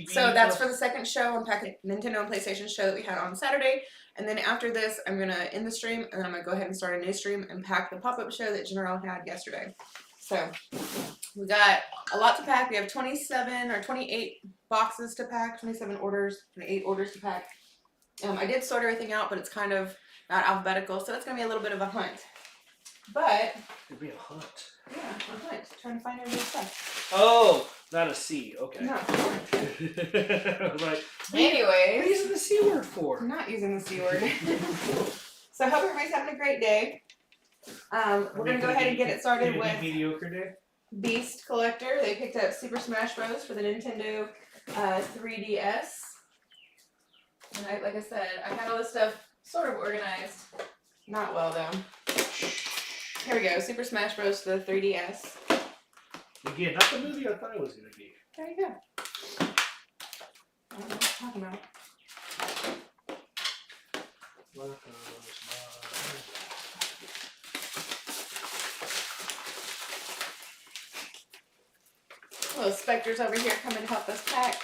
So that's for the second show, unpacking Nintendo and PlayStation show that we had on Saturday. And then after this, I'm going to end the stream, and then I'm going to go ahead and start a new stream and pack the pop-up show that General had yesterday. So we got a lot to pack. We have 27 or 28 boxes to pack, 27 orders, 28 orders to pack. I did sort everything out, but it's kind of not alphabetical, so it's going to be a little bit of a hunt. But it'd be a hunt. Yeah, a hunt. Trying to find our new stuff. Oh, not a C. Okay. No. I was like, anyways. What are you using the C word for? I'm not using the C word. So I hope everybody's having a great day. We're going to go ahead and get it started with mediocre day. Beast Collector. They picked up Super Smash Bros. For the Nintendo 3DS. And like I said, I had all this stuff sort of organized. Not well, though. Here we go. Super Smash Bros. For the 3DS. Again, not the movie I thought it was going to be. There you go. I don't know what I'm talking about. Little specters over here come and help us pack.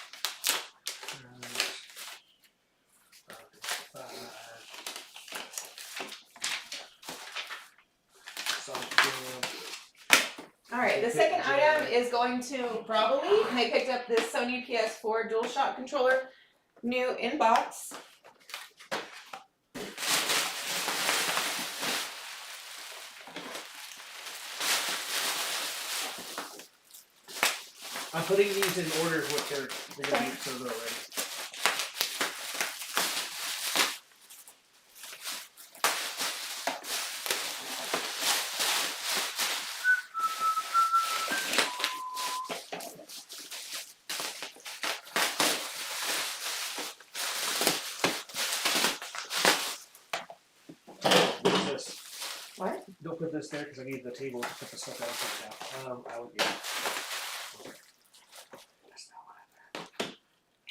Alright, the second item is going to Probably, and they picked up this Sony PS4 DualShock controller, new in box. I'm putting these in order of what they're going to be so they're ready. What? Don't put this there because I need the table to put the stuff down. I would get it.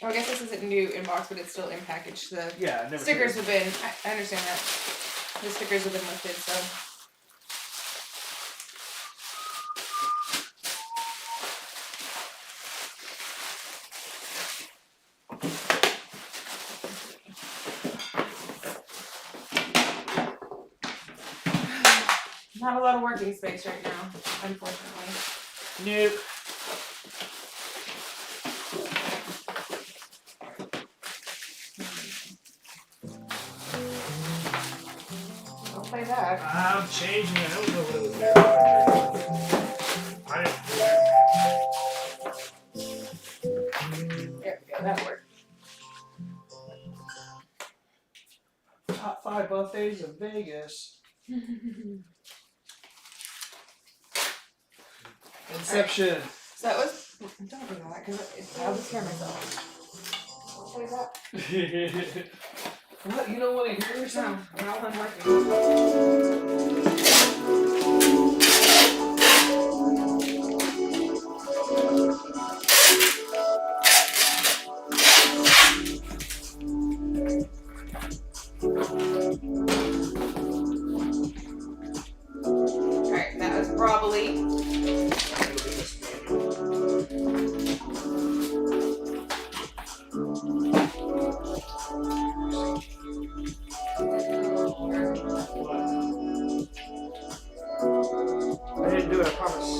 Oh, I guess this isn't new in box, but it's still in package. The stickers have been, I understand that. The stickers have been lifted, so. Not a lot of working space right now, unfortunately. Nope. Don't play that. I'm changing it. I don't know what it was there. I didn't do that. There we go, that worked. Top 5 buffets in Vegas. Inception. Right. So that was. Don't do that because I'll just scare myself. What is that? What? You don't want to hear yourself? No, not when I'm working. Alright, that was Probably. I didn't do it, I promise.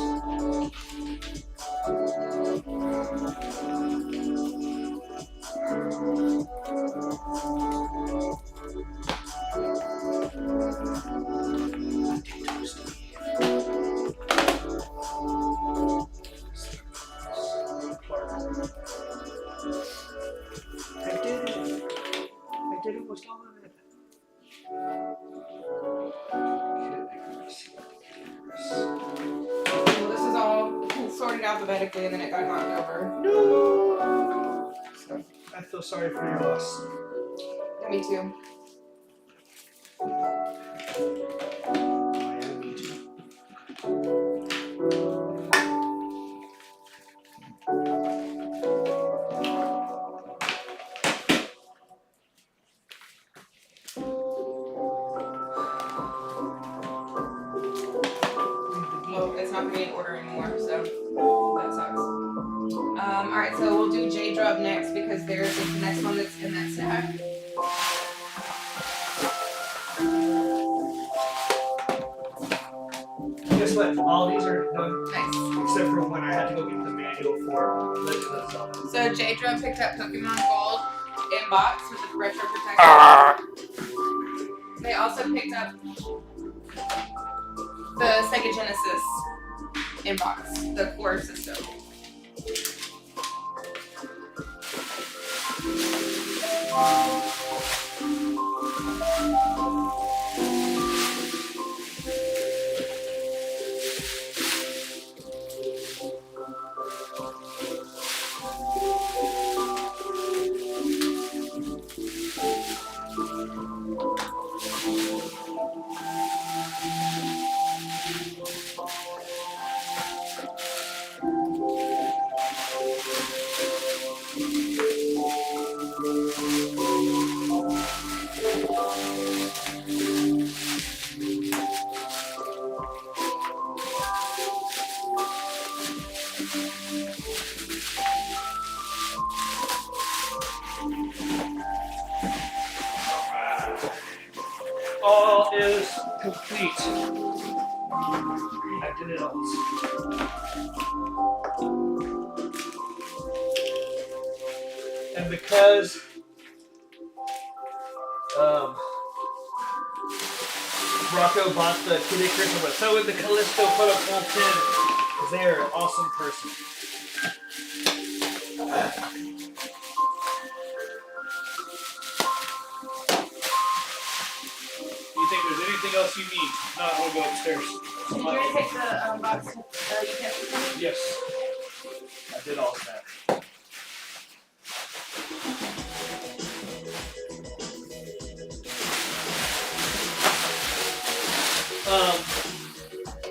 I did it, what's wrong with it? Well, this is all sorted alphabetically and then it got knocked over. No! So, I feel sorry for your loss. yeah, me too. Me too. Well, it's not going to be in order anymore, so that sucks. Alright, so we'll do J-Drop because there's the next one that's in that stack. Guess what? All these are done Nice. except for when I had to go get the manual for Legend of Zelda. So Jadro picked up Pokemon Gold in box with the retro protection. They also picked up the Sega Genesis in box, the core system. All is complete. I did it all. And because Rocco bought the Kid Icarus, I'm going to throw in the Callisto photo full 10 because they are an awesome person. You think there's anything else you need? No, we'll go upstairs. Did you already take the box utensils? Yes. I did all of that.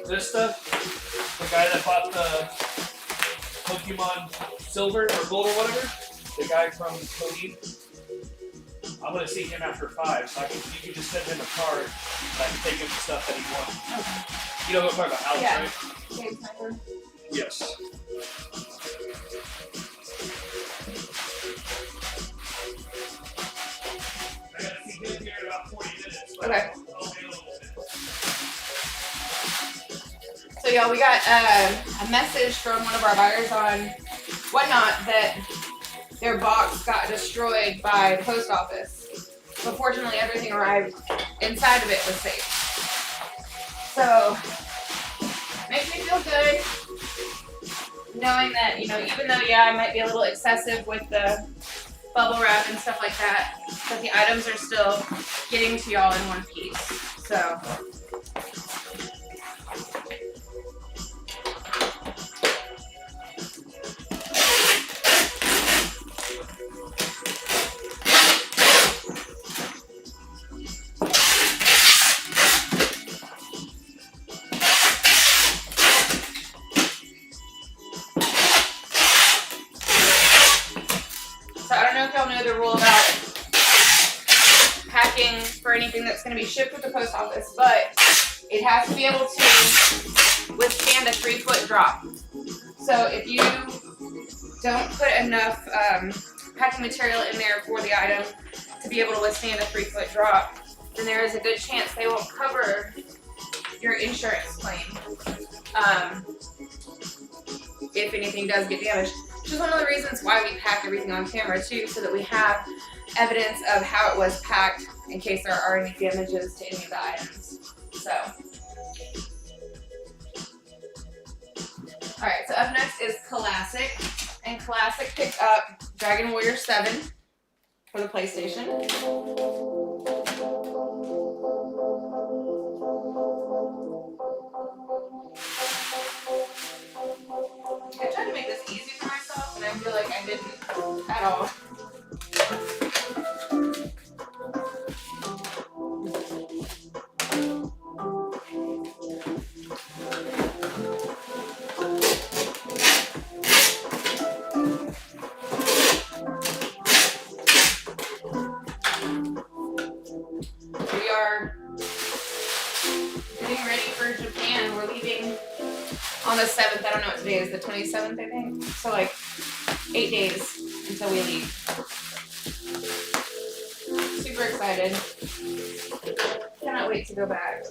This stuff, the guy that bought the Pokemon Silver or Gold or whatever, the guy from Cody, I'm gonna see him after 5, so you can just send him a card and I can take him the stuff that he wants. Okay. You know what I'm talking about, Alex, Yeah. right? Game sniper. Yes. I gotta see him here in about 40 minutes. But Okay. I'll be a little bit. So y'all, we got a message from one of our buyers on Whatnot that their box got destroyed by the post office. But fortunately, everything arrived inside of it was safe. So, makes me feel good knowing that, you know, even though, yeah, I might be a little excessive with the bubble wrap and stuff like that, but the items are still getting to y'all in one piece. So, I don't know if y'all know the rule about packing for anything that's going to be shipped with the post office, but it has to be able to withstand a 3-foot drop. So if you don't put enough packing material in there for the item to be able to withstand a 3-foot drop, then there is a good chance they won't cover your insurance claim if anything does get damaged. Which is one of the reasons why we pack everything on camera too, so that we have evidence of how it was packed in case there are any damages to any of the items. So, all right. So up next is Classic, and Classic picked up Dragon Warrior 7 for the PlayStation. I tried to make this easy for myself, and I feel like I didn't at all. We are getting ready for Japan. We're leaving on the 7th. I don't know what today is, the 27th, I think. So like 8 days. until we leave. Super excited. Cannot wait to go back.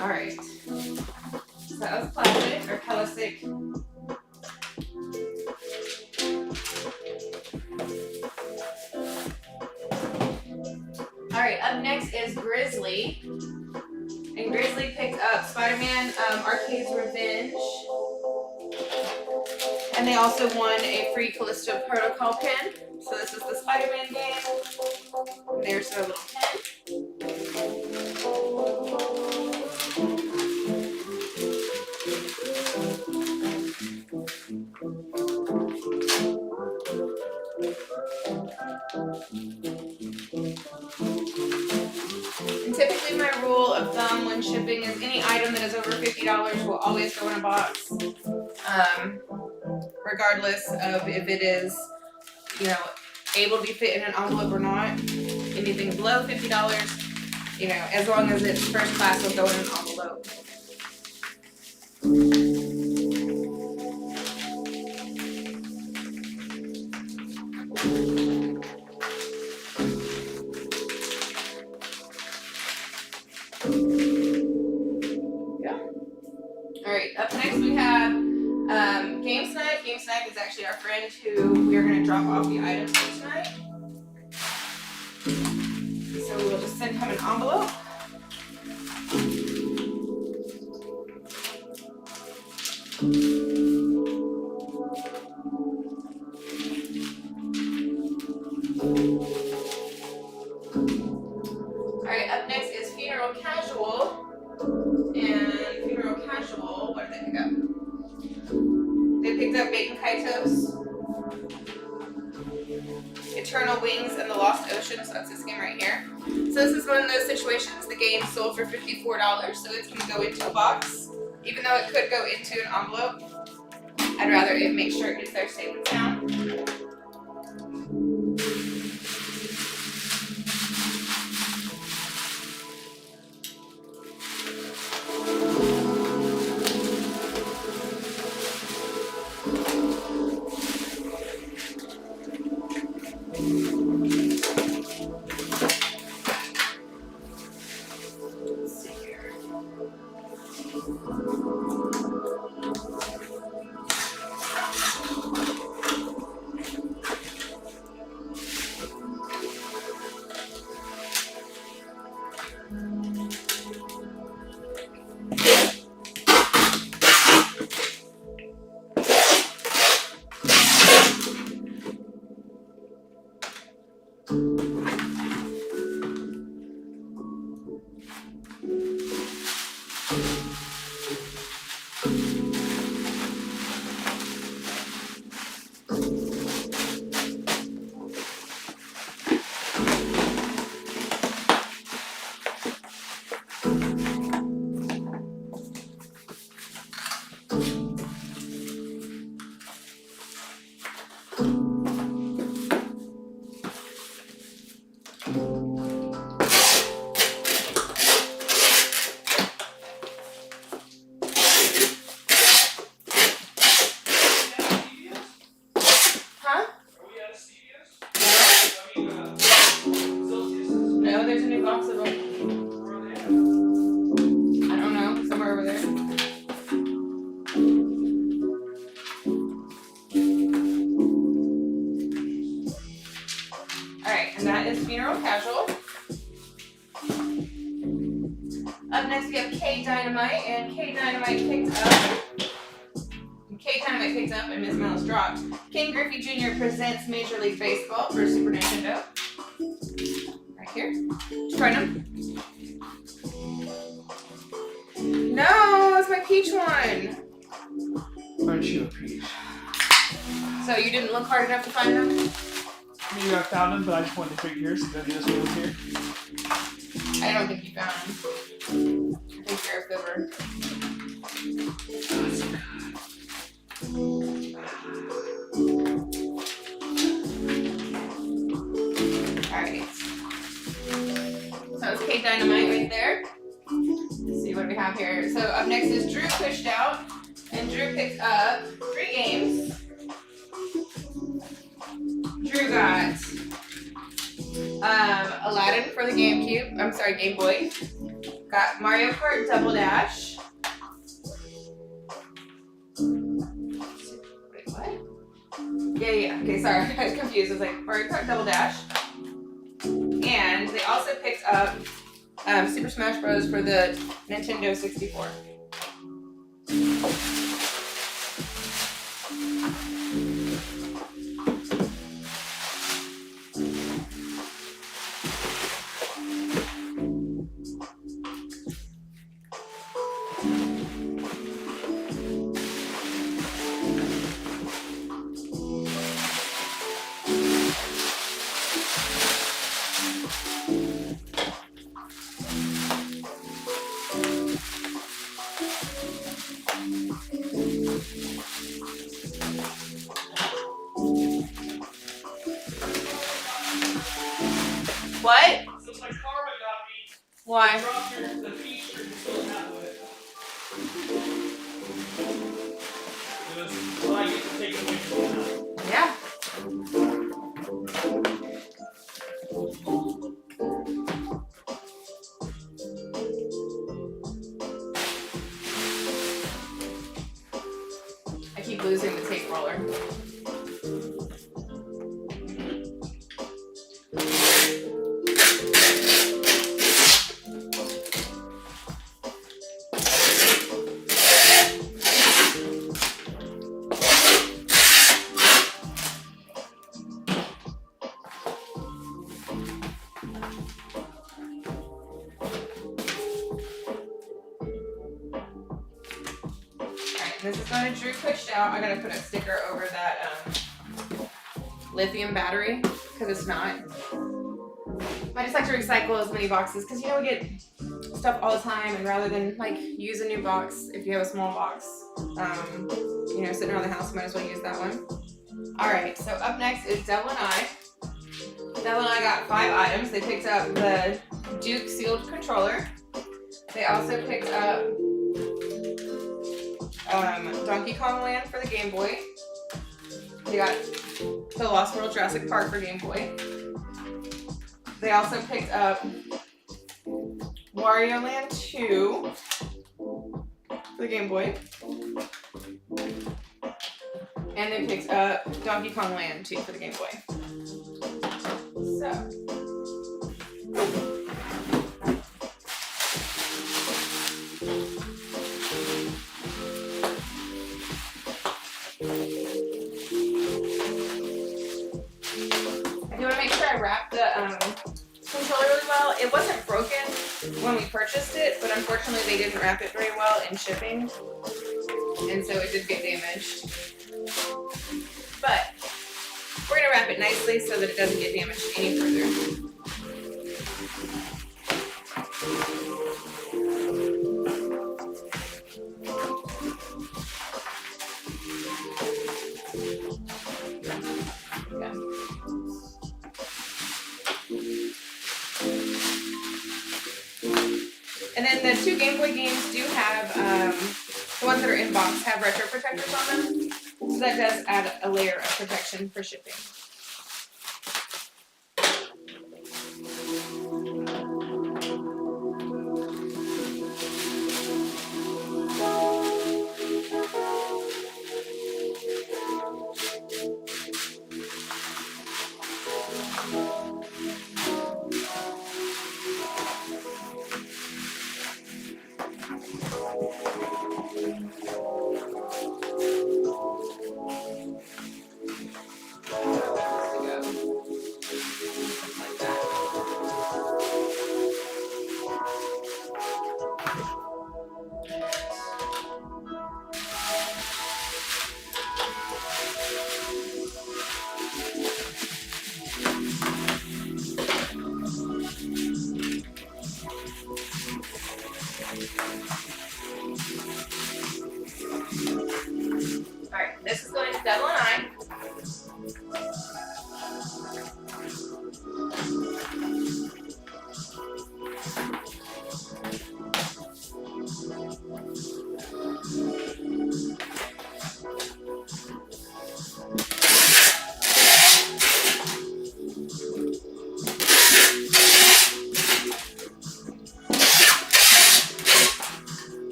Alright. So that was plastic or plastic. Alright, up next is Grizzly. And Grizzly picked up Spider-Man Arcade's Revenge. And they also won a free Callisto Protocol pin. So this is the Spider-Man game. And there's their little pin. And typically my rule of thumb when shipping is any item that is over $50 will always go in a box. Regardless of if it is, you know, able to be fit in an envelope or not. Anything below $50, you know, as long as it's first class, will go in an envelope. Yeah. All right. Up next we have Game Snipe. Game Snipe is actually our friend who we are going to drop off the items to tonight. So we'll just send him an envelope. Alright, up next is Funeral Casual. And Funeral Casual, what did they pick up? They picked up Bacon Kaitos, Eternal Wings, and The Lost Ocean, so that's this game right here. So this is one of those situations, the game sold for $54, so it's going to go into a box. Even though it could go into an envelope, I'd rather it make sure it gets there safe and sound. No, there's a new box of them. I don't know, somewhere over there. and that is Funeral Casual. Up next we have K Dynamite, and K Dynamite picked up, and Miss Mouse dropped. King Griffey Jr. presents Major League Baseball for Super Nintendo. Right here. Try them. No, it's my peach one. Aren't you a peach? So you didn't look hard enough to find them? Maybe I found them, but I just wanted to pick yours, so then this one was here. I don't think you found them. I think you're a fibber. Alright. So it's K Dynamite right there. Let's see what we have here. So up next is Drew pushed out, and Drew picked up 3 games. Drew got Aladdin for the GameCube. I'm sorry, Game Boy. Got Mario Kart Double Dash. Wait, what? Yeah. Okay, sorry. I was confused. I was like, Mario Kart Double Dash. And they also picked up Super Smash Bros. For the Nintendo 64. What? Since my karma got me, Why? I dropped the t-shirt and still have it. It was, well, I get to take it away from now. Yeah. I keep losing the tape roller. This is going to Drew pushed out. I'm going to put a sticker over that lithium battery because it's not. I just like to recycle as many boxes because, you know, we get stuff all the time, and rather than like use a new box, if you have a small box, you know, sitting around the house, you might as well use that one. All right, so up next is Devil and I. Devil and I got 5 items. They picked up the Duke sealed controller. They also picked up Donkey Kong Land for the Game Boy. They got The Lost World Jurassic Park for Game Boy. They also picked up Wario Land 2 for the Game Boy. And they picked up Donkey Kong Land 2 for the Game Boy. So. I do want to make sure I wrap the controller really well. It wasn't broken when we purchased it, but unfortunately they didn't wrap it very well in shipping, and so it did get damaged. But we're going to wrap it nicely so that it doesn't get damaged any further. And then the 2 Game Boy games do have, the ones that are in box have retro protectors on them. So that does add a layer of protection for shipping.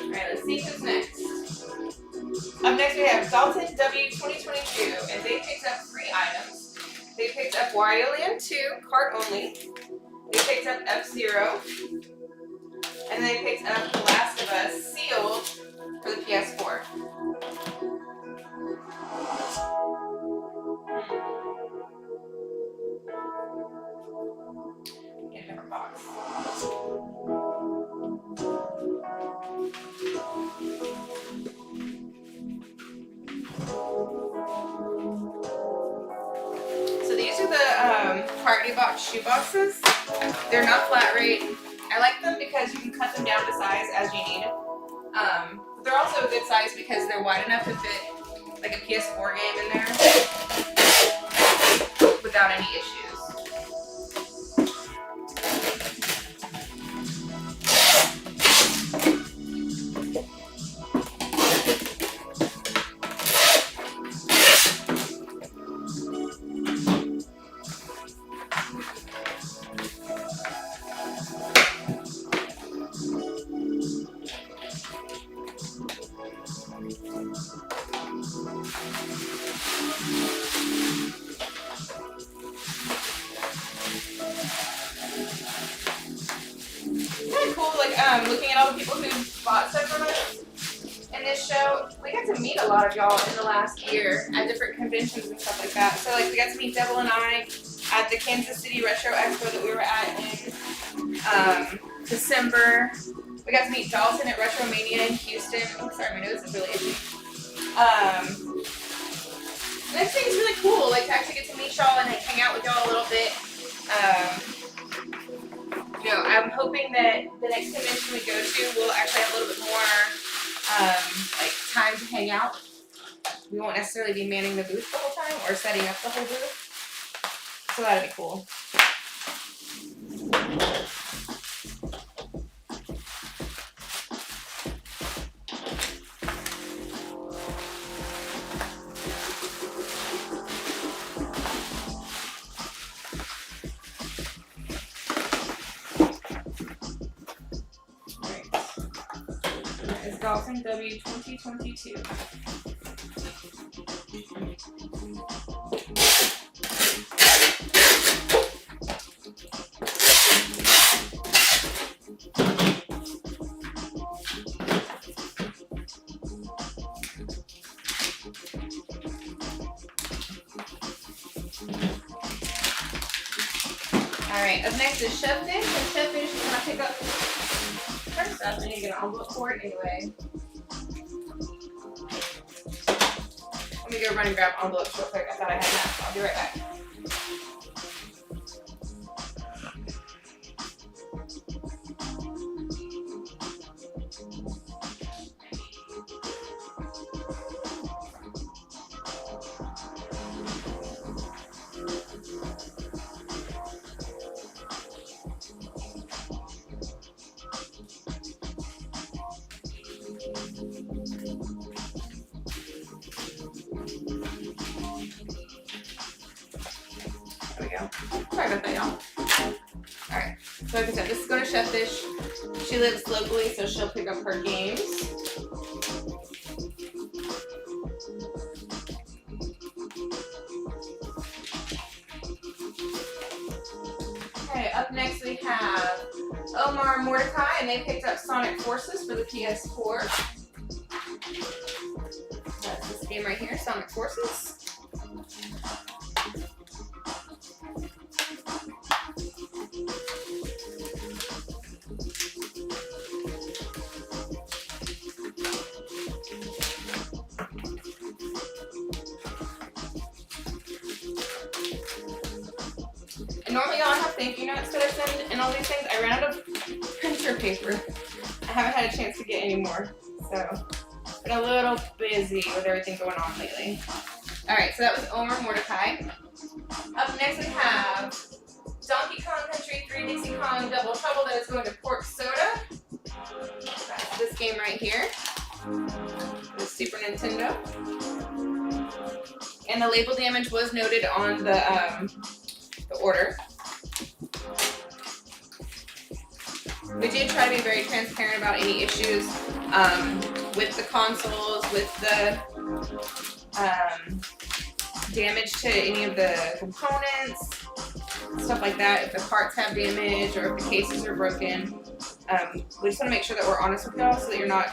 Alright, let's see who's next. Up next we have Dalton W 2022, and they picked up 3 items. They picked up Wario Land 2, cart only. They picked up F-Zero. And they picked up The Last of Us sealed for the PS4. Get a different box. So these are the party box shoe boxes. They're not flat rate. I like them because you can cut them down to size as you need. They're also a good size because they're wide enough to fit like a PS4 game in there without any issues. Kind of cool, like looking at all the people who bought stuff from us in this show. We got to meet a lot of y'all in the last year at different conventions and stuff like that. So like we got to meet Devil and I at the Kansas City Retro Expo that we were at in December. We got to meet Dalton at Retromania in Houston. Oh, sorry, my nose is really itchy. This thing's really cool, like to actually get to meet y'all and like, hang out with y'all a little bit. You know, I'm hoping that the next convention we go to, we'll actually have a little bit more like time to hang out. We won't necessarily be manning the booth the whole time or setting up the whole booth. So that'd be cool. It's Dalton W 2022. Alright, up next is Chef Dish, and Chef Dish is going to pick up her stuff. I need to get an envelope for it anyway. Let me go run and grab envelopes real quick. I thought I had that. I'll be right back. There we go. Sorry about that, y'all. Alright, so like I said, this is going to Chef Dish. She lives locally, so she'll pick up her games. Okay, up next we have Omar and Mordecai, and they picked up Sonic Forces for the PS4. That's this game right here, Sonic Forces. And normally y'all have thank you notes that I send and all these things. I ran out of printer paper. I haven't had a chance to get any more. So, been a little busy with everything going on lately. Alright, so that was Omar Mordecai. Up next we have Donkey Kong Country 3 Dixie Kong Double Trouble that is going to Pork Soda. That's this game right here. The Super Nintendo. And the label damage was noted on the order. We did try to be very transparent about any issues with the consoles, with the damage to any of the components, stuff like that. If the parts have damage or if the cases are broken, we just want to make sure that we're honest with y'all so that you're not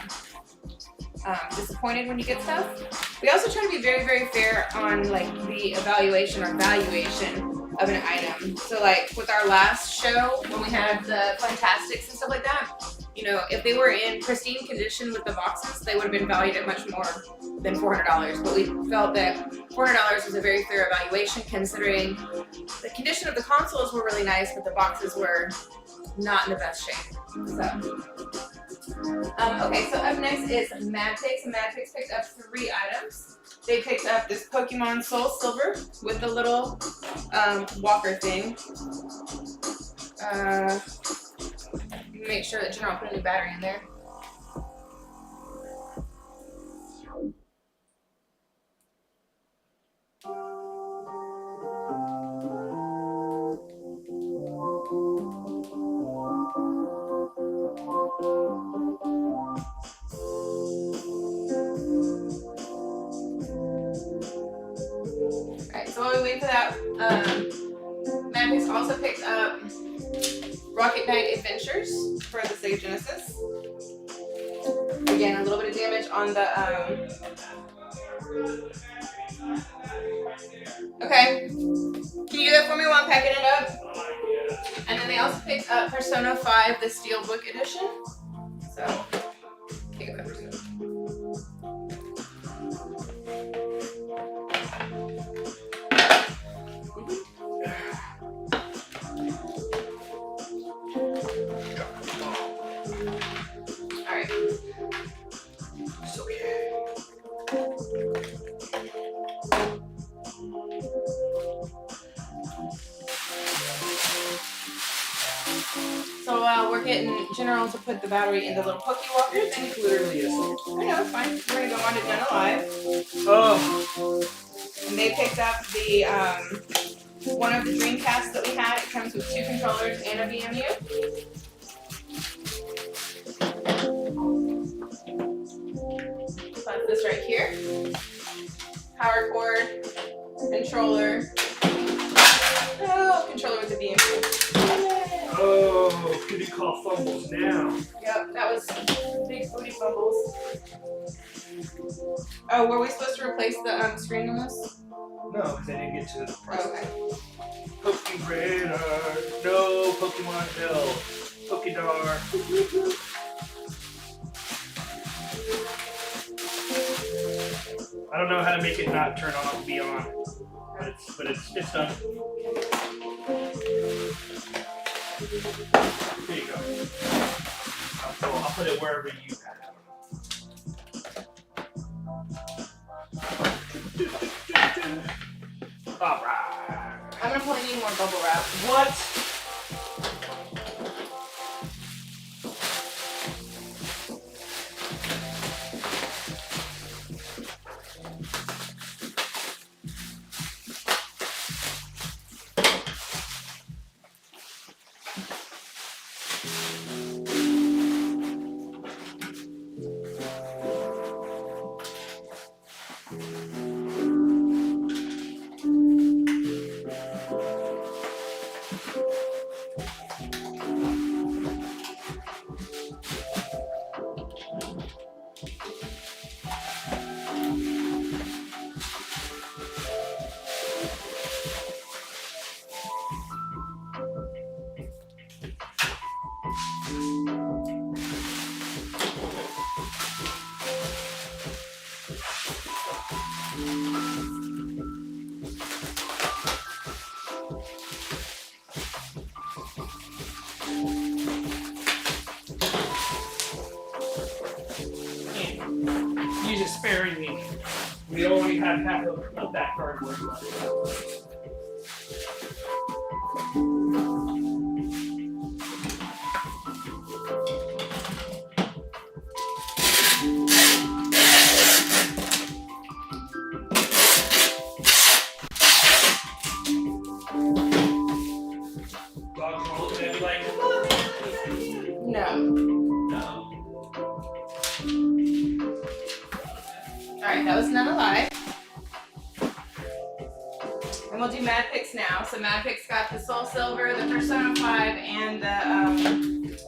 disappointed when you get stuff. We also try to be very, very fair on like the evaluation or valuation of an item. So like with our last show when we had the Fantastics and stuff like that, you know, if they were in pristine condition with the boxes, they would have been valued at much more than $400. But we felt that $400 was a very fair evaluation considering the condition of the consoles were really nice, but the boxes were not in the best shape. So, okay, so up next is Madpix. Madpix picked up 3 items. They picked up this Pokemon Soul Silver with the little walker thing. Make sure that General put a new battery in there. Alright, so while we wait for that, Madpix also picked up Rocket Knight Adventures for the Sega Genesis. Again, a little bit of damage on the okay. Can you do that for me while I'm packing it up? And then they also picked up Persona 5, the Steelbook Edition. So, take it back. Alright. It's okay. So we're getting General to put the battery in the little Poke Walker thing. It literally is. I know, it's fine. We're gonna go on to Done Alive. Oh. And they picked up the one of the Dreamcasts that we had. It comes with 2 controllers and a VMU. So that's this right here. Power cord, controller. Oh, controller with a VMU. Oh, who do you call fumbles now? Yep, that was big booty fumbles. Oh, were we supposed to replace the screen on this? No, because I didn't get to the Oh, okay. Pokemon Radar. No, Pokemon Hill. Pokedar. I don't know how to make it not turn on and be on. But it's done. There you go. I'll put it wherever you have it. Alright. I'm gonna probably need more bubble wrap. What? You're just sparing me. We only have half of that cardboard left. No. No. Alright, that was none alive. And we'll do Mad Picks now. So Mad Picks got the Soul Silver, the Persona 5, and the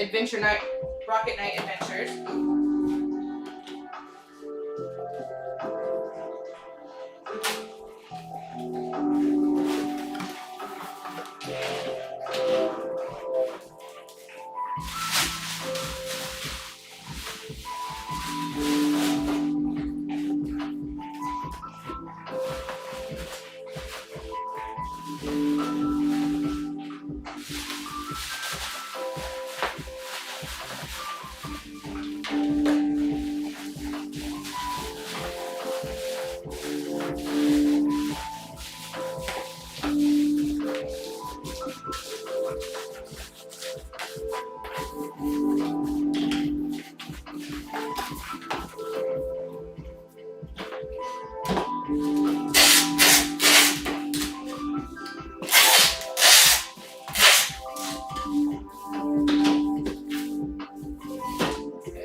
Adventure Night, Rocket Knight Adventures.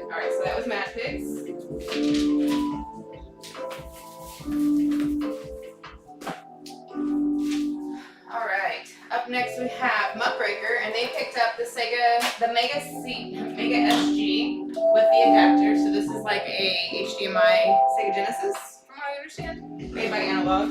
Alright, so that was Mad Pigs. Alright, up next we have Muckraker, and they picked up the Mega SG with the adapter. So this is like a HDMI Sega Genesis, from what I understand, made by Analog.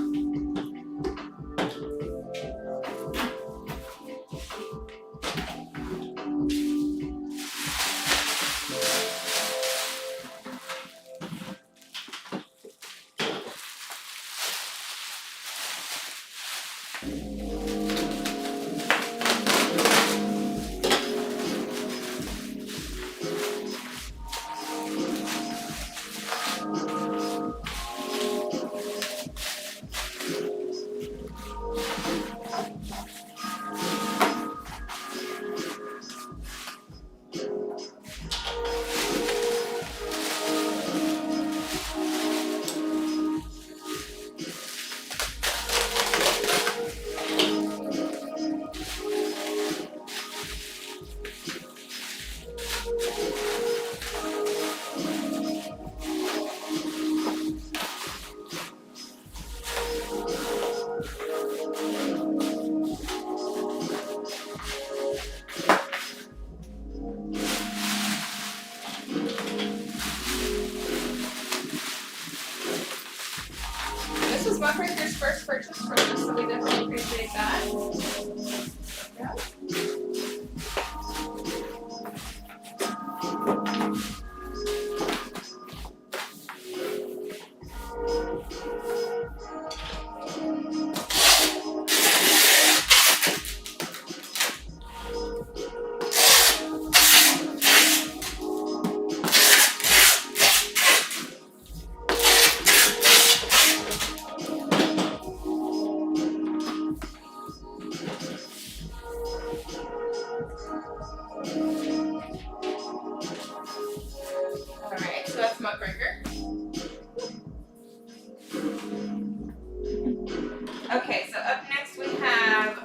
This was Muckraker's first purchase from us, so we definitely appreciate that. Yeah. Alright, so that's Muckraker. Okay, so up next we have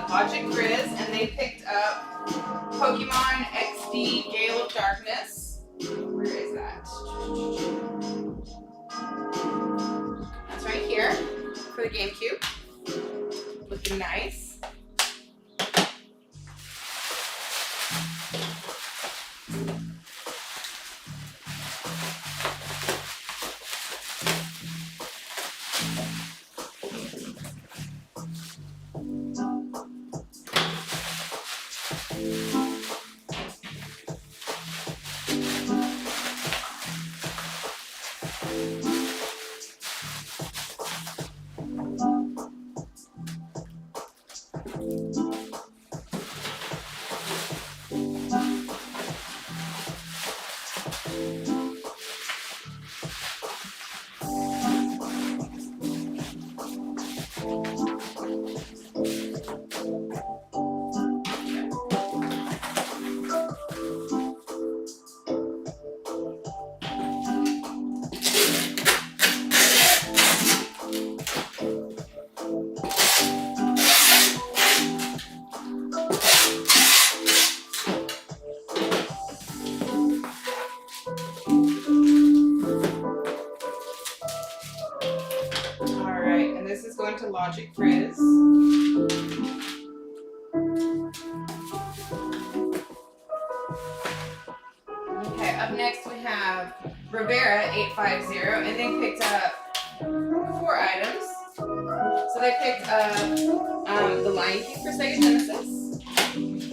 Logic Grizz, and they picked up Pokemon XD Gale of Darkness. Where is that? That's right here for the GameCube. Looking nice. Logic Frizz. Okay, up next we have Rivera 850, and they picked up 4 items. So they picked up the Lion King for Sega Genesis.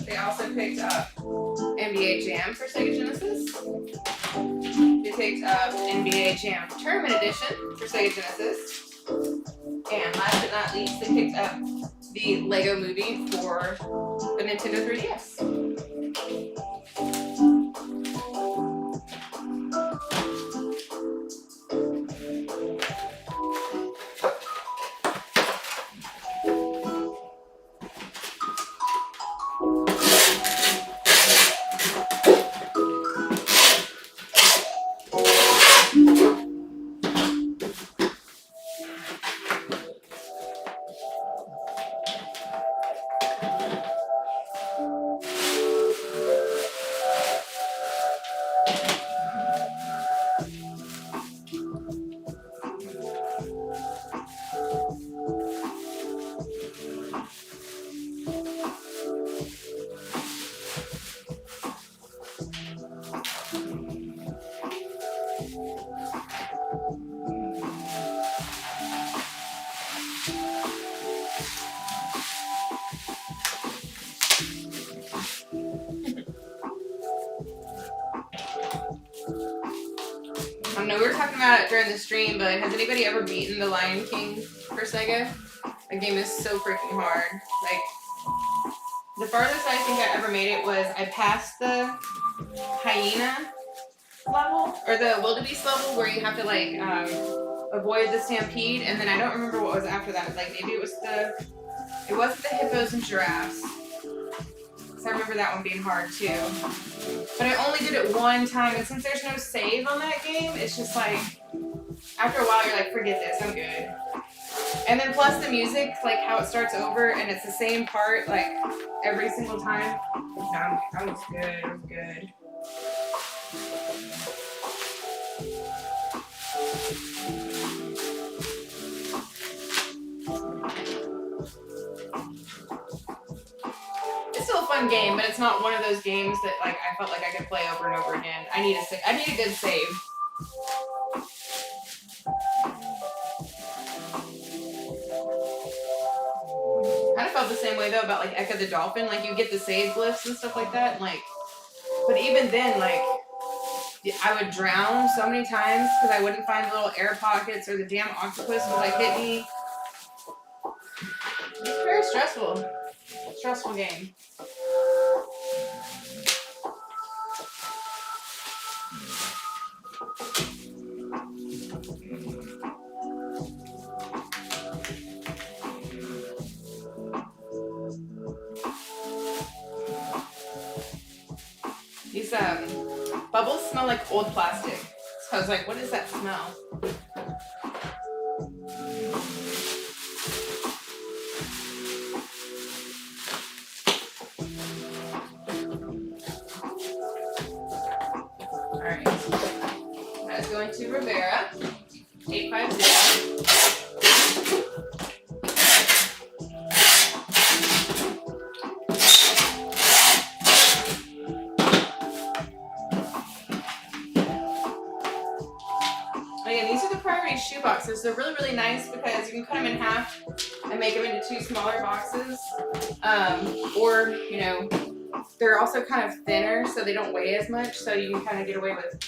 They also picked up NBA Jam for Sega Genesis. They picked up NBA Jam Tournament Edition for Sega Genesis. And last but not least, they picked up the Lego Movie for the Nintendo 3DS. I know we were talking about it during the stream, but has anybody ever beaten the Lion King for Sega? The game is so freaking hard. Like, the farthest I think I ever made it was I passed the hyena level, or the wildebeest level, where you have to like avoid the stampede, and then I don't remember what was after that. Like maybe it wasn't the hippos and giraffes. So I remember that one being hard too. But I only did it one time, and since there's no save on that game, it's just like, after a while you're like, forget this, I'm good. And then plus the music, like how it starts over, and it's the same part, like, every single time. No, I was good, I was good. It's still a fun game, but it's not one of those games that like I felt like I could play over and over again. I need a good save. Kind of felt the same way though about like Echo the Dolphin. Like you get the save glyphs and stuff like that, and like, but even then, like, I would drown so many times because I wouldn't find the little air pockets, or the damn octopus would like hit me. It's very stressful. Stressful game. These bubbles smell like old plastic. So I was like, what is that smell? Alright. That's going to Rivera. 850. Again, these are the priority shoe boxes. They're really, really nice because you can cut them in half and make them into 2 smaller boxes. Or, you know, they're also kind of thinner, so they don't weigh as much, so you can kind of get away with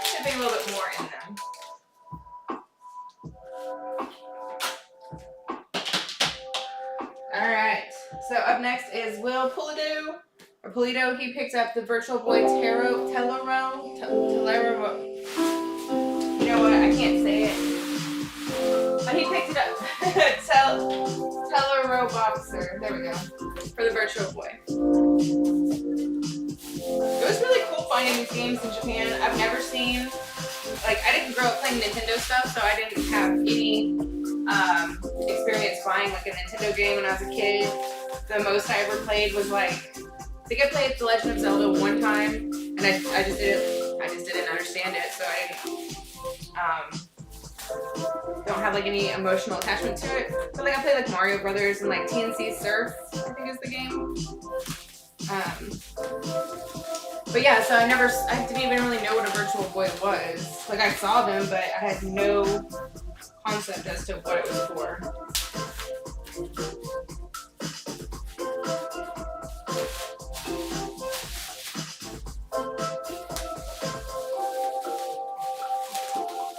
shipping a little bit more in them. Alright, so up next is Will Pulido. He picked up the Virtual Boy Telero. You know what? I can't say it. But he picked it up. Telero Boxer. There we go. For the Virtual Boy. It was really cool finding these games in Japan. I've never seen, like, I didn't grow up playing Nintendo stuff, so I didn't have any experience buying like a Nintendo game when I was a kid. The most I ever played was like, I think I played The Legend of Zelda one time, and I just didn't understand it, so I didn't don't have like any emotional attachment to it. But like I play like Mario Brothers and like TNC Surf, I think is the game. But yeah, so I didn't even really know what a Virtual Boy was. Like I saw them, but I had no concept as to what it was for.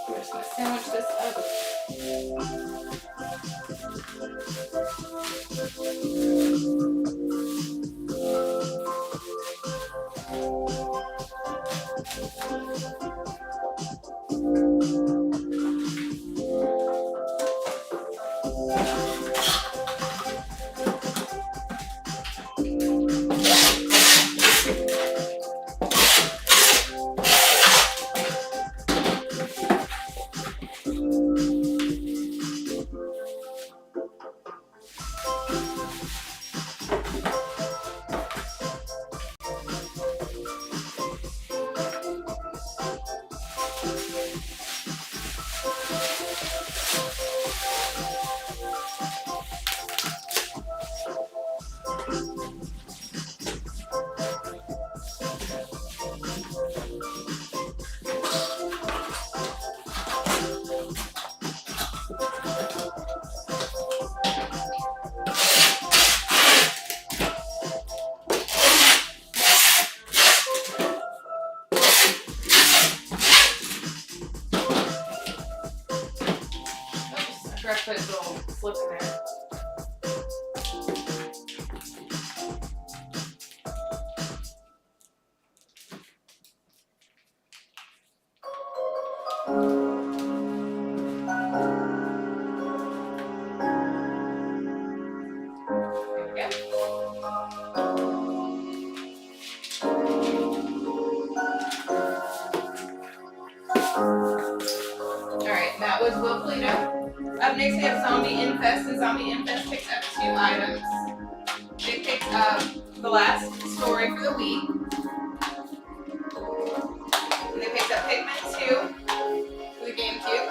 I'm just gonna sandwich this up. I forgot to put a little slip in there. There we go. Alright, that was Wilfredo. Up next we have Zombie Infest, and Zombie Infest picks up 2 items. They picked up the last story for the week. And they picked up Pikmin 2 for the GameCube.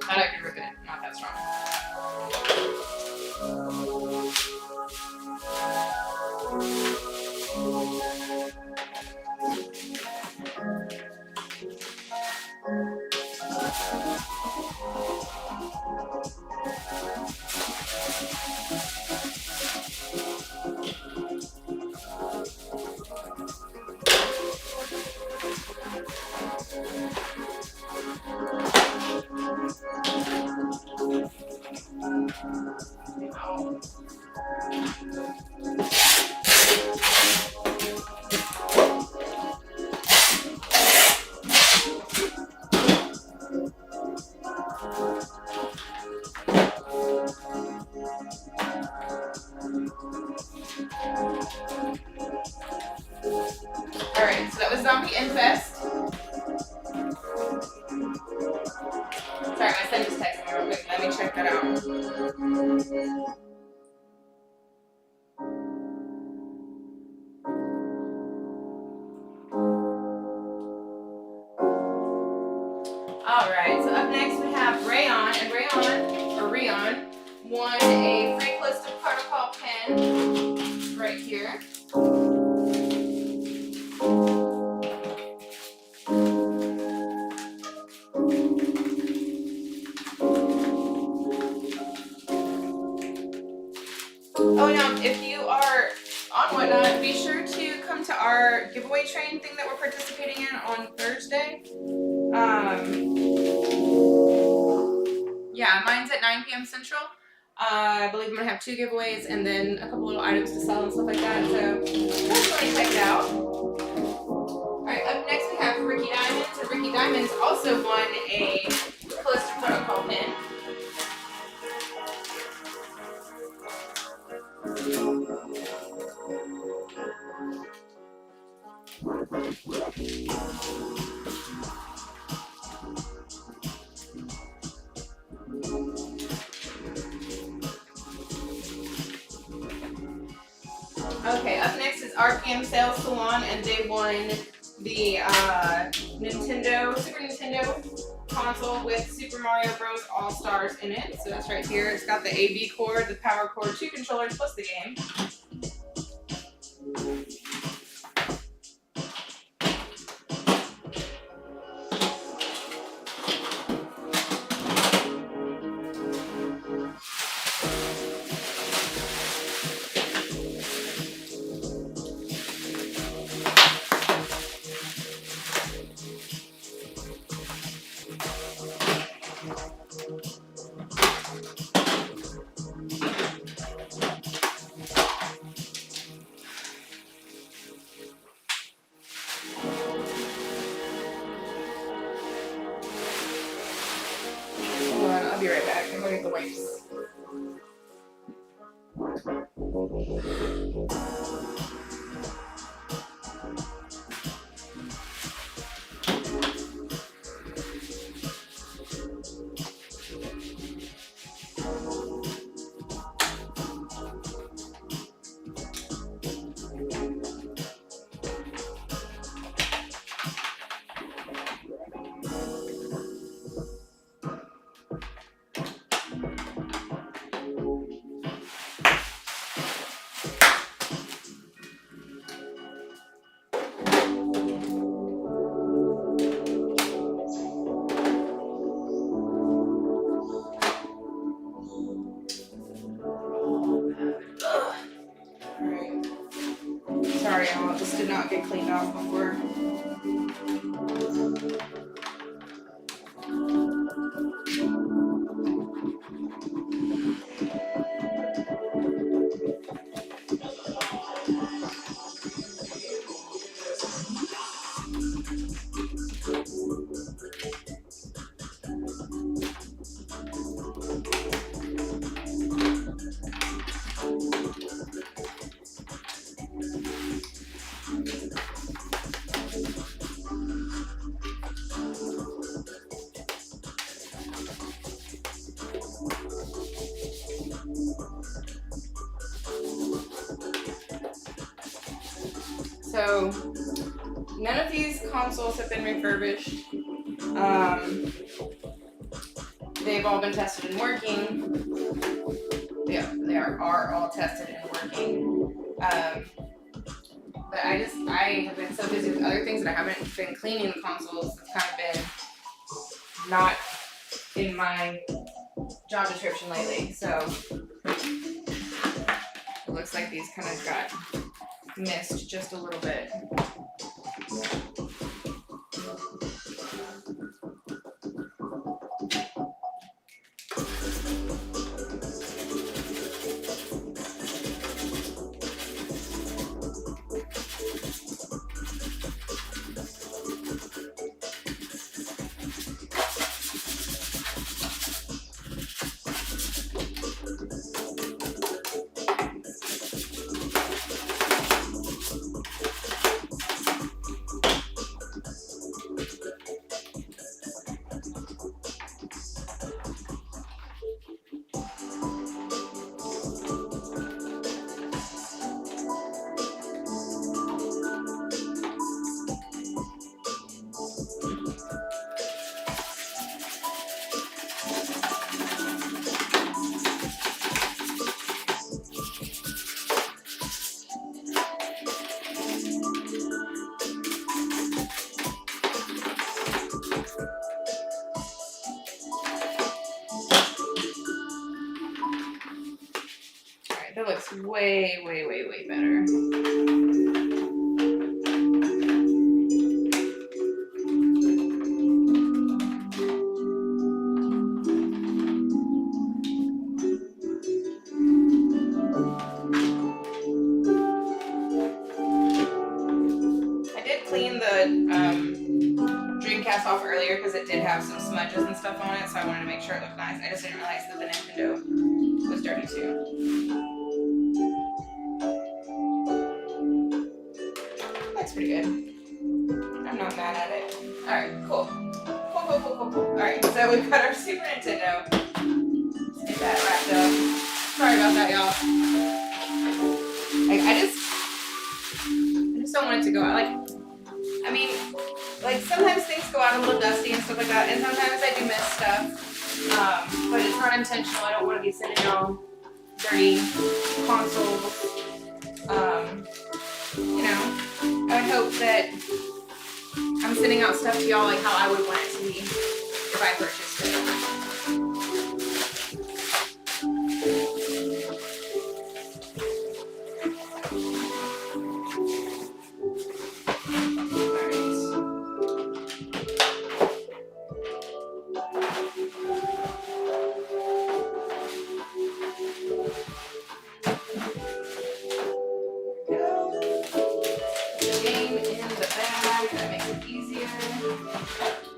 Thought I could rip it, not that strong. Alright, so that was Zombie Infest. Sorry, my son just texted me real quick. Let me check that out. Alright, so up next we have Rayon, and Rayon won a free Callisto Protocol our giveaway train thing that we're participating in on Thursday. Yeah, mine's at 9 p.m. Central. I believe I'm gonna have 2 giveaways and then a couple little items to sell and stuff like that. So definitely check it out. Alright, up next we have Ricky Diamonds, and Ricky Diamonds also won a Callisto Protocol pin. Okay, up next is RPM Sales Salon, and they won the Super Nintendo console with Super Mario Bros. All Stars in it. So that's right here. It's got the AV cord, the power cord, 2 controllers plus the game. I'll be right back. I'm gonna get the wipes. Alright. Sorry, y'all. This did not get cleaned off before. So, none of these consoles have been refurbished. They've all been tested and working. Yeah, they are all tested and working. But I have been so busy with other things that I haven't been cleaning the consoles. It's kind of been not in my job description lately. So, it looks like these kind of got missed just a little bit. That looks way, way, way, way better. clean the Dreamcast off earlier because it did have some smudges and stuff on it, so I wanted to make sure it looked nice. I just didn't realize that the Nintendo was dirty too. That's pretty good. I'm not mad at it. Alright, cool. Cool. Alright, so we've got our Super Nintendo. Let's get that wrapped up. Sorry about that, y'all. Like, I just don't want it to go out. Like sometimes things go out a little dusty and stuff like that, and sometimes I do miss stuff. But it's not intentional. I don't want to be sending y'all dirty consoles. You know, I hope that I'm sending out stuff to y'all like how I would want it to be if I purchased it.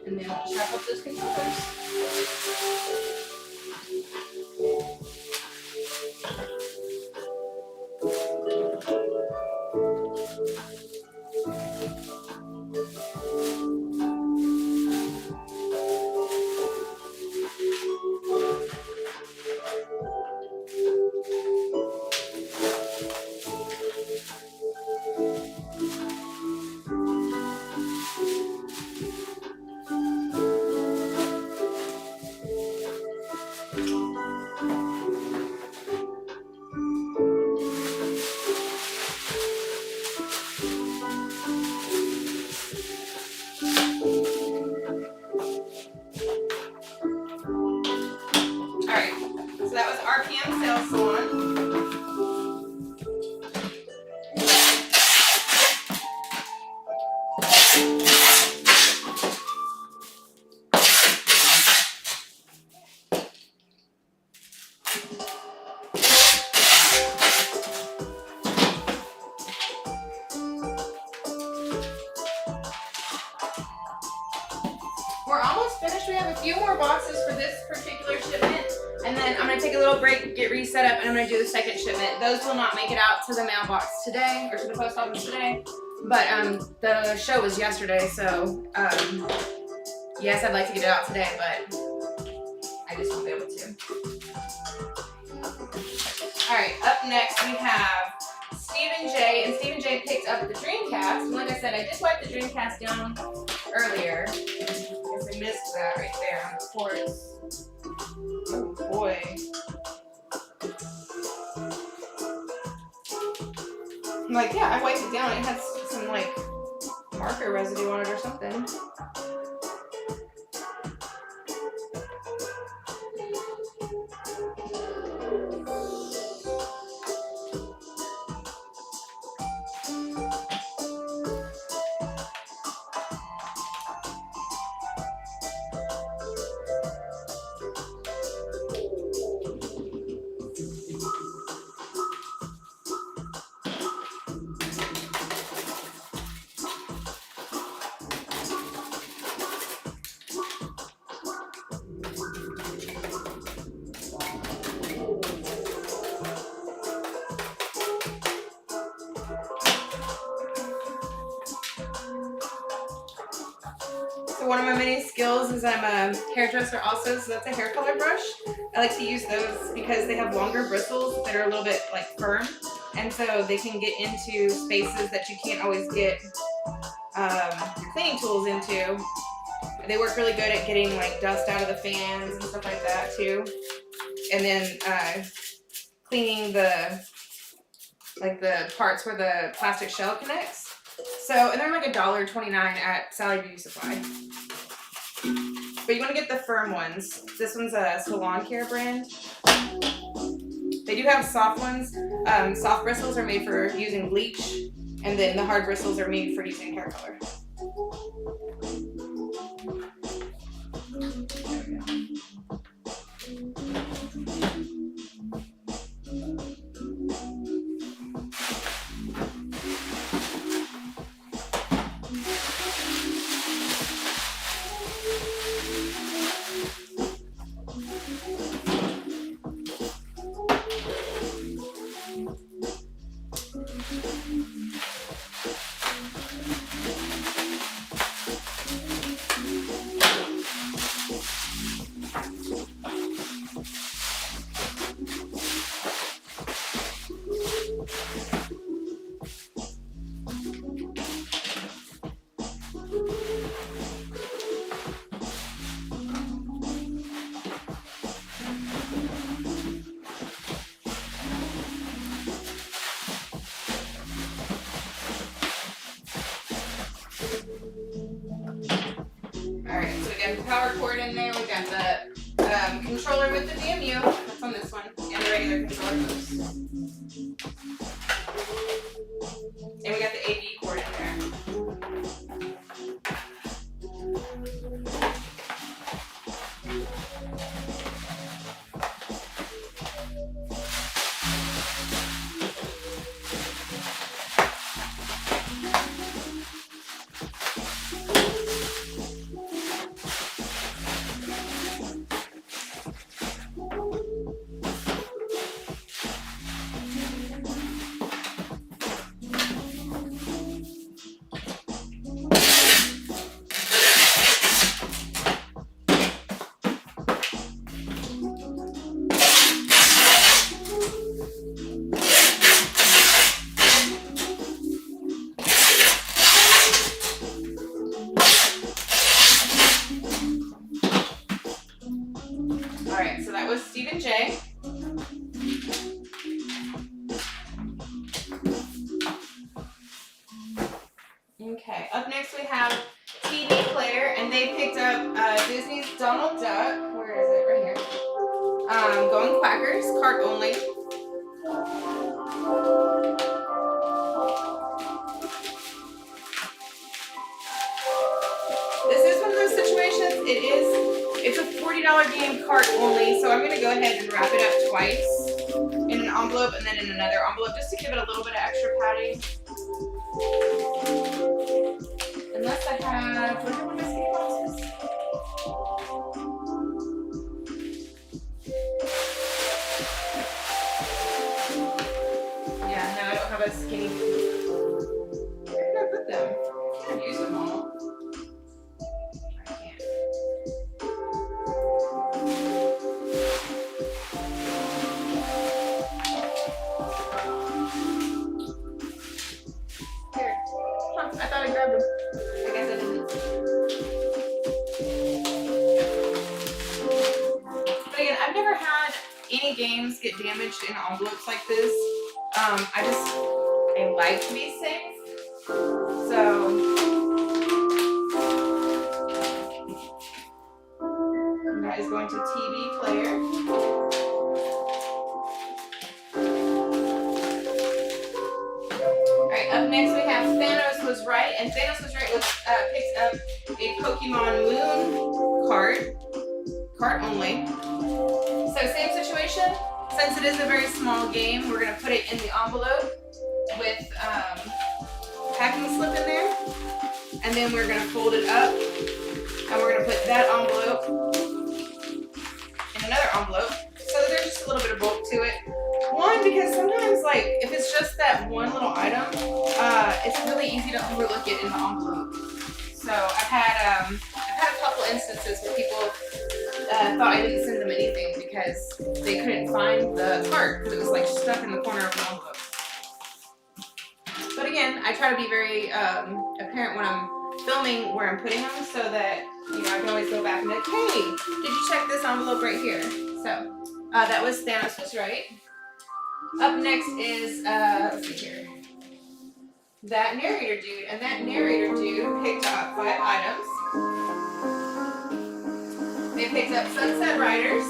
And then we'll strap up those controllers. We're almost finished. We have a few more boxes for this particular shipment, and then I'm going to take a little break, get reset up, and I'm going to do the second shipment. Those will not make it out to the mailbox today, or to the post office today, but the show was yesterday, so yes, I'd like to get it out today, but I just won't be able to. Alright, up next we have Stephen J, and Stephen J picked up the Dreamcast, and like I said, I just wiped the Dreamcast down earlier. I guess I missed that right there on the ports. Oh boy. I'm like, yeah, I wiped it down. It has some like marker residue on it or something. So one of my many skills is I'm a hairdresser also, so that's a hair color brush. I like to use those because they have longer bristles that are a little bit like firm, and so they can get into spaces that you can't always get your cleaning tools into. They work really good at getting like dust out of the fans and stuff like that too. And then cleaning the parts where the plastic shell connects. So, and they're like $1.29 at Sally Beauty Supply. But you want to get the firm ones. This one's a Salon Care brand. They do have soft ones. Soft bristles are made for using bleach, and then the hard bristles are made for using hair color. the power cord in there. We got the controller with the DMU. That's on this one, and the regular controller. And we got the AV cord in there. Alright, so that was Stephen J. Okay, up next we have TV Player, and they picked up Disney's Donald Duck. Where is it? Right here. Going Quackers, cart only. This is one of those situations, it's a $40 game, cart only, so I'm going to go ahead and wrap it up twice in an envelope and then in another envelope just to give it a little bit of extra padding. Unless I have, where are my skinny boxes? Yeah, no, I don't have a skinny. Where did I put them? I can't use them all. I can't. Here. Huh, I thought I grabbed them. I guess I didn't. But again, I've never had any games get damaged in envelopes like this. I like to be safe. So and that is going to TV Player. Alright, up next we have Thanos Was Right, and Thanos Was Right picks up a Pokemon Moon cart only. So same situation, since it is a very small game, we're going to put it in the envelope with packing slip in there, and then we're going to fold it up, and we're going to put that envelope in another envelope, so that there's just a little bit of bulk to it. One, because sometimes, like, if it's just that one little item, it's really easy to overlook it in the envelope. So I've had a couple instances where people thought I didn't send them anything because they couldn't find the cart because it was like stuck in the corner of the envelope. But again, I try to be very apparent when I'm filming where I'm putting them, so that I can always go back and be like, hey, did you check this envelope right here? So that was Thanos Was Right. Up next is let's see here, That Narrator Dude, and That Narrator Dude picked up 5 items. They picked up Sunset Riders,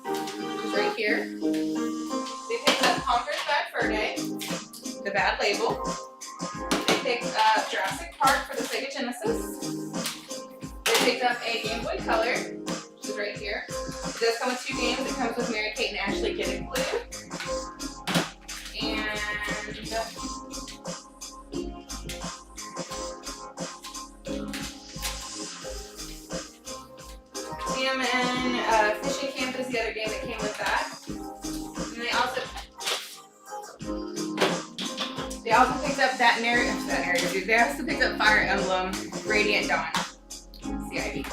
which is right here. They picked up Conker's Bad Fur Day, The Bad Label. They picked up Jurassic Park for the Sega Genesis. They picked up a Game Boy Color, which is right here. It does come with 2 games. It comes with Mary Kate and Ashley Kid and Blue. And and Fishing Camp is the other game that came with that. And they also picked up that narrator dude. They also picked up Fire Emblem Radiant Dawn. CID.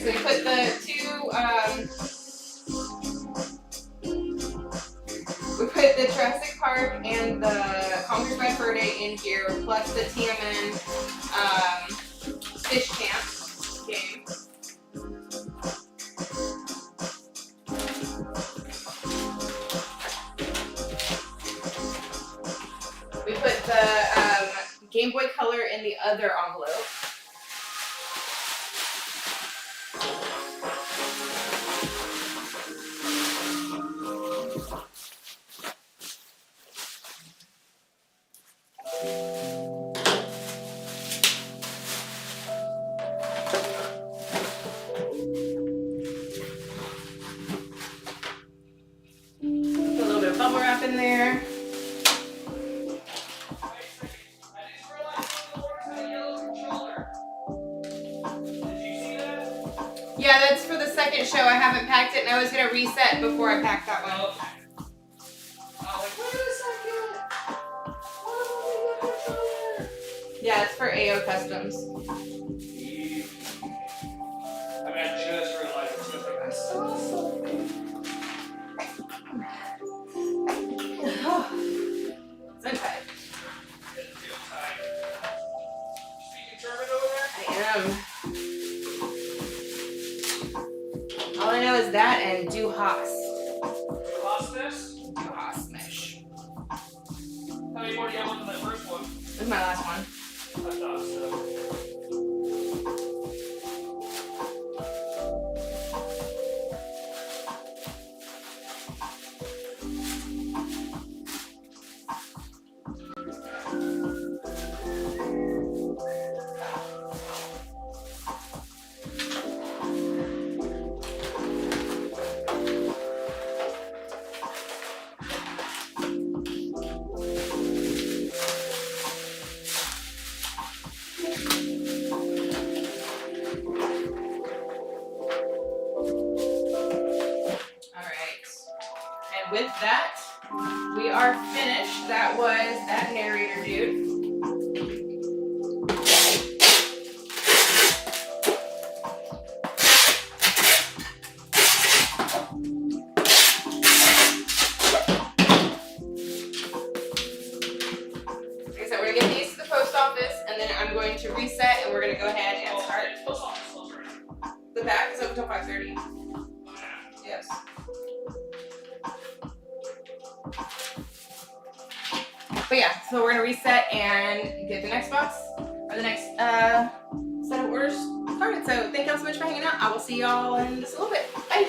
so we put the two, we put the Jurassic Park and the Conquers by Fur Day in here, plus the TMN Fish Camp game. We put the Game Boy Color in the other envelope. Put a little bit of bubble wrap in there. Yeah, that's for the second show. I haven't packed it, and I was gonna reset before I packed that one. Okay. I'm like, wait a second. Yeah, it's for AO Customs. I mean, I just realized it's just like I saw something. It's okay. Getting too tight. Speaking German over there? I am. All I know is that and Du Hast. You lost this? Du Hast Mesh. How many more do you have on that first one? This is my last one. I thought so. With that, we are finished. That was that narrator dude. Like I said, we're gonna get these to the post office, and then I'm going to reset, and we're gonna go ahead and start. The back is open until 5:30. Yes. But yeah, so we're gonna reset and get the next box or the next set of orders started. So thank y'all so much for hanging out. I will see y'all in just a little bit. Bye.